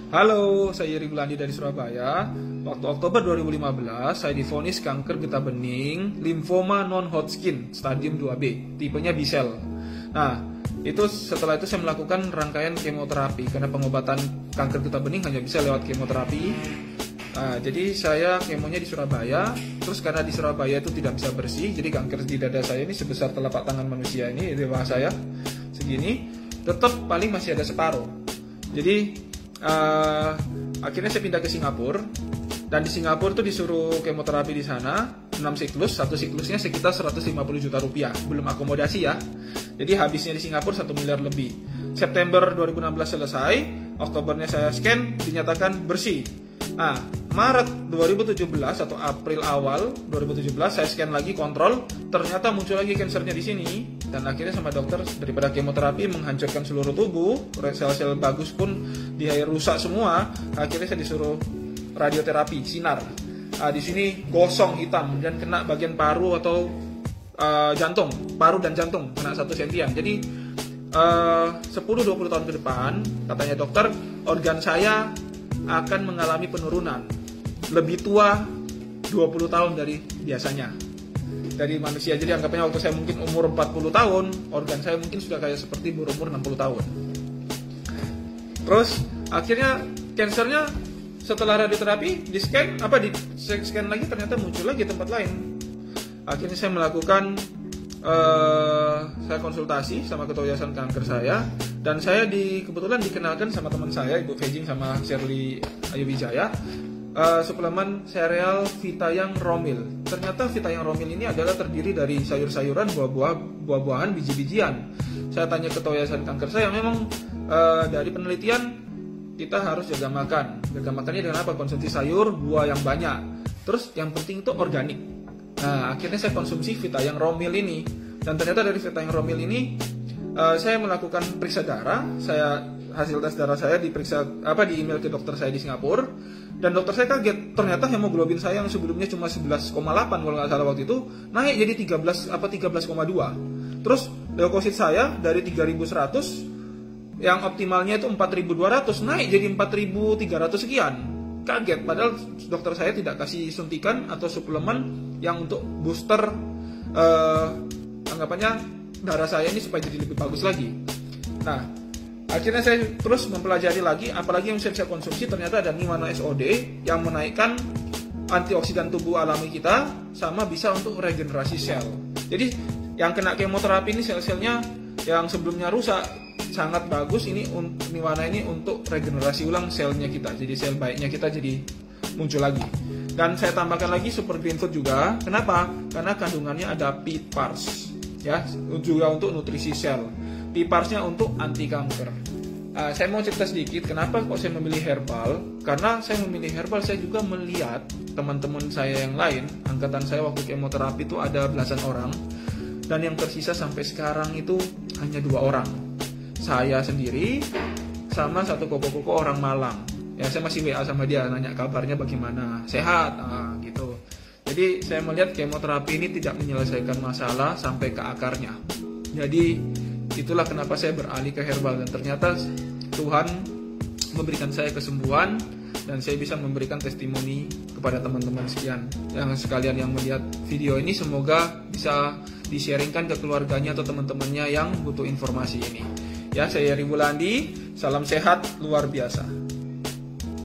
Halo, saya Yeri Bulandi dari Surabaya. Waktu Oktober 2015, saya divonis kanker getah bening, limfoma non-Hodgkin, stadium 2B, tipenya B-cell. Nah, setelah itu saya melakukan rangkaian kemoterapi, karena pengobatan kanker getah bening hanya bisa lewat kemoterapi. Nah, jadi saya kemonya di Surabaya, terus karena di Surabaya itu tidak bisa bersih, jadi kanker di dada saya ini sebesar telapak tangan manusia ini, di bawah saya, segini, tetap paling masih ada separuh. Jadi akhirnya saya pindah ke Singapura, dan di Singapura tuh disuruh kemoterapi di sana 6 siklus, satu siklusnya sekitar 150 juta rupiah, belum akomodasi ya. Jadi habisnya di Singapura 1 miliar lebih. September 2016 selesai, Oktobernya saya scan, dinyatakan bersih. Nah, Maret 2017 atau April awal 2017 saya scan lagi, kontrol, ternyata muncul lagi kansernya di sini. Dan akhirnya sama dokter, daripada kemoterapi menghancurkan seluruh tubuh, sel-sel bagus pun dia rusak semua, akhirnya saya disuruh radioterapi sinar. Nah, di sini gosong hitam dan kena bagian paru atau jantung, paru dan jantung kena 1 sentian. Jadi 10-20 tahun ke depan, katanya dokter, organ saya akan mengalami penurunan, lebih tua 20 tahun dari biasanya, dari manusia. Jadi anggapnya waktu saya mungkin umur 40 tahun, organ saya mungkin sudah kayak seperti berumur 60 tahun. Terus akhirnya kansernya setelah radioterapi di scan lagi, ternyata muncul lagi tempat lain. Akhirnya saya melakukan saya konsultasi sama ketua yayasan kanker saya, dan saya kebetulan dikenalkan sama teman saya, Ibu Fejing sama Shirley Ayu Wijaya, suplemen sereal Vitayang Romil. Ternyata Vitayang Romil ini adalah terdiri dari sayur-sayuran, buah-buahan, biji-bijian. Saya tanya ketua yayasan kanker saya, memang dari penelitian kita harus jaga makan. Jaga makannya dengan apa? Konsumsi sayur, buah yang banyak. Terus yang penting itu organik. Nah, akhirnya saya konsumsi Vitayang Romil ini, dan ternyata dari Vitayang Romil ini saya melakukan periksa darah. Hasil tes darah saya diperiksa di email ke dokter saya di Singapura, dan dokter saya kaget, ternyata hemoglobin saya yang sebelumnya cuma 11,8 kalau nggak salah waktu itu, naik jadi 13,2. Terus leukosit saya dari 3.100 yang optimalnya itu 4.200 naik jadi 4.300 sekian. Kaget, padahal dokter saya tidak kasih suntikan atau suplemen yang untuk booster anggapannya darah saya ini supaya jadi lebih bagus lagi. Nah, akhirnya saya terus mempelajari lagi, apalagi yang saya konsumsi. Ternyata ada Nimana SOD yang menaikkan antioksidan tubuh alami kita, sama bisa untuk regenerasi sel. Jadi yang kena kemoterapi ini sel-selnya yang sebelumnya rusak, sangat bagus ini Nimana ini untuk regenerasi ulang selnya kita. Jadi sel baiknya kita jadi muncul lagi. Dan saya tambahkan lagi Super Green Food juga. Kenapa? Karena kandungannya ada PPARS, ya, juga untuk nutrisi sel. PPARS-nya untuk anti kanker. Saya mau cerita sedikit kenapa kok saya memilih herbal. Karena saya memilih herbal, saya juga melihat teman-teman saya yang lain, angkatan saya waktu kemoterapi itu ada belasan orang, dan yang tersisa sampai sekarang itu hanya 2 orang. Saya sendiri sama satu koko-koko orang Malang. Ya, saya masih WA sama dia, nanya kabarnya bagaimana, sehat, gitu. Jadi saya melihat kemoterapi ini tidak menyelesaikan masalah sampai ke akarnya. Jadi itulah kenapa saya beralih ke herbal, dan ternyata Tuhan memberikan saya kesembuhan, dan saya bisa memberikan testimoni kepada teman-teman sekian yang sekalian yang melihat video ini. Semoga bisa di-sharingkan ke keluarganya atau teman-temannya yang butuh informasi ini. Ya, saya Yeri Bulandi, salam sehat luar biasa.